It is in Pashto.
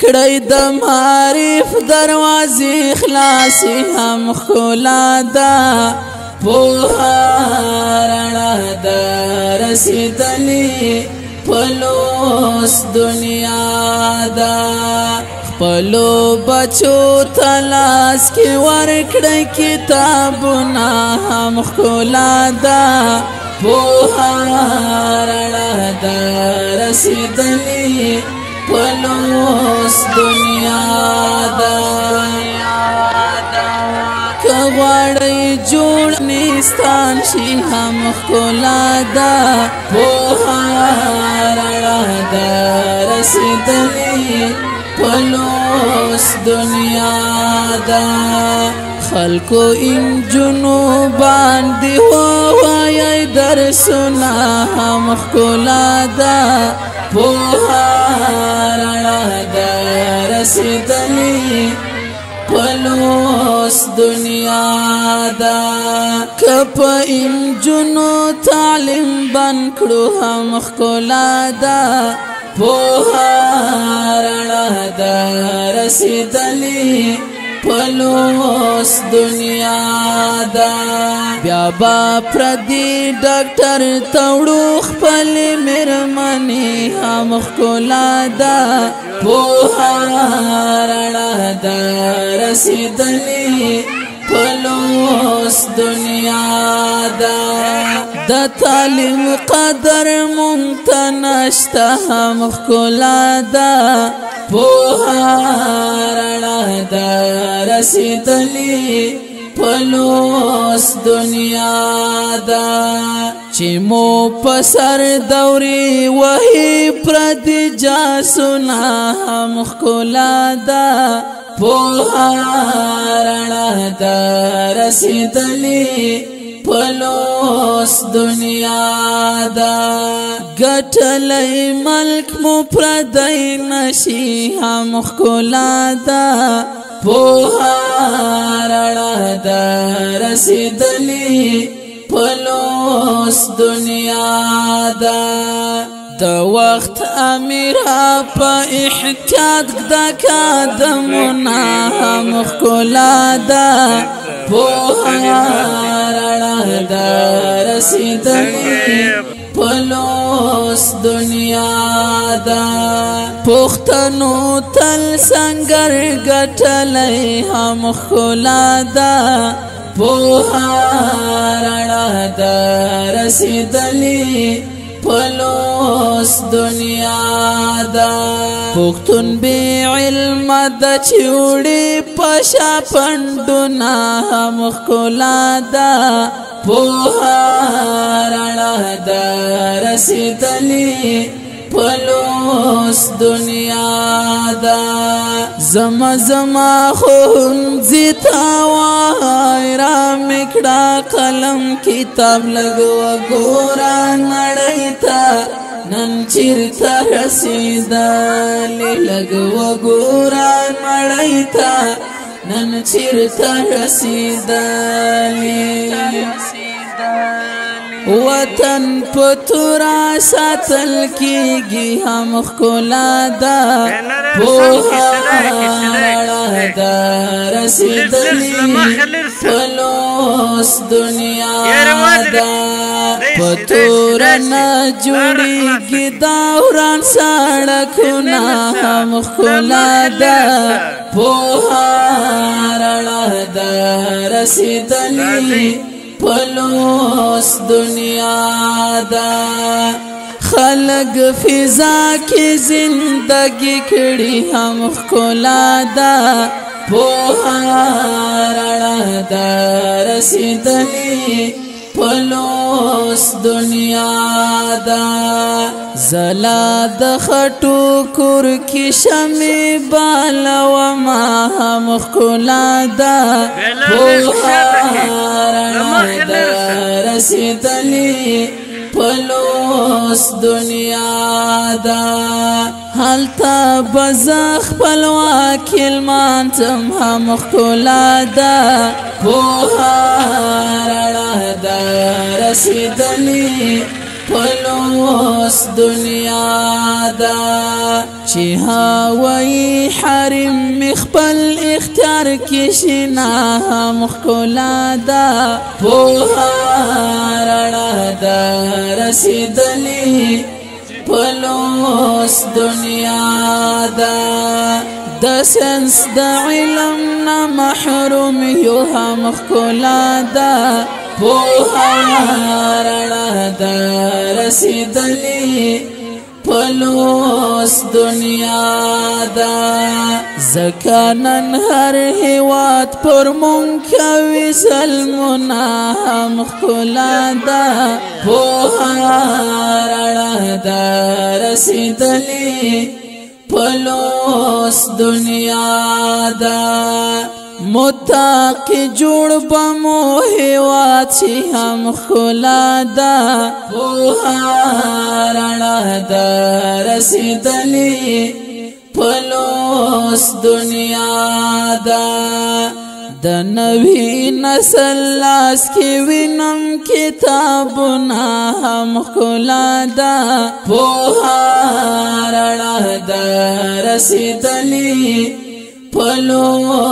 کړی د معرف دروازې خلاصې هم ښکلا ده پوهه رڼا ده رسېدلې په لوس دنیا ده خپلو بچو ته لاس کې ورکړئ کتابونه هم ښکلا ده پوهه رڼا ده رسېدلې پلوس دنیا دا کغواړی جوړ نیستان شي هم ښکلا ده پوهه رڼا ده رسېدلې پلوس دنیا دا خلکو انجونو باندې ووایئ درسونه هم ښکلا ده پوهه رڼا ده رسېدلې پلوس دنیا ده که په انجونو تعلیم بند کړو هم ښکلا ده پوهه رڼا ده رسېدلې پلوس دنیا دا بیا با پردی ډاکټر توړو خپل میرمنې هم ښکلا ده پوهه رڼا ده رسېدلې پلوس دنیا دا د تعلیم قدر مونږ ته نشته هم ښکلا ده پوهه رڼا ده رسېدلې پلوس دنیا ده چې مو په سر دورې وهي پردي جاسونه هم ښکلا ده پوهه رڼا ده رسېدلې پلوس دنیا دا ګټلی ملک مو پردی نشي هم ښکلا ده پوهه رڼا ده رسېدلې پلوس دنیا دا د وخت امیره په احتیاط ږده قدمونه هم ښکلا ده پوهه رڼا ده رسېدلې پلوس دنیا ده پښتنو تل سنګر ګټلی هم ښکلا ده پوهه رڼا ده رسېدلې پلوس دنیا دا پښتون بې علمه ده چې وړي په شا پنډونه هم ښکلا ده پوهه رڼا ده رسېدلې پلوس دنیا دا زما ښوونځي ته وای رامې کړه قلم کتاب لږ وګوره نړۍ ته نن چېرته رسېدلې لږ وګوره نړۍ ته نن چېرته رسېدلې وطن په تورا ساتل کېږي هم ښکلا ده پوهه رڼا ده رسېدلې پلوس دنیا ده په تورا نه جوړېږي دا وران سړکونه هم ښکلا ده پوهه رڼا ده رسېدلې پلوس دنیا دا خلق فضا کې زندگی کړي هم ښکلا ده پوهه رڼا ده رسېدلې پلوس دنیا دا زلا د خټو کور کې شمې بالومه هم ښکلا ده پوهه رڼا ده رسېدلې پلوس دنیا دا هلته بز خپلواک لمانځم هم ښکلا ده پوهه رڼا ده رسېدلې پلوس دنیا دا چې هوایي خپل اختیار کې شینا مخکولا دا پوها رڼا دا رسیدلی پلوس دنیا دا د سنس د علم نه محروم یو مخکولا دا پوها رڼا دا رسیدلی پلوس دنیا دا زکانن هر هیواد پر منکوی ظلمنا مخکولا دا پوها رڼا دا رسیدلی پلوس دنیا دا متاقی جوړ بمو هیواد چی هم خلا دا پوها رڼا دا رسیدلی پلوس دنیا دا د نوی نسل لاس کی وینم کتابنا هم خلا دا پوها رڼا دا رسیدلی پلوس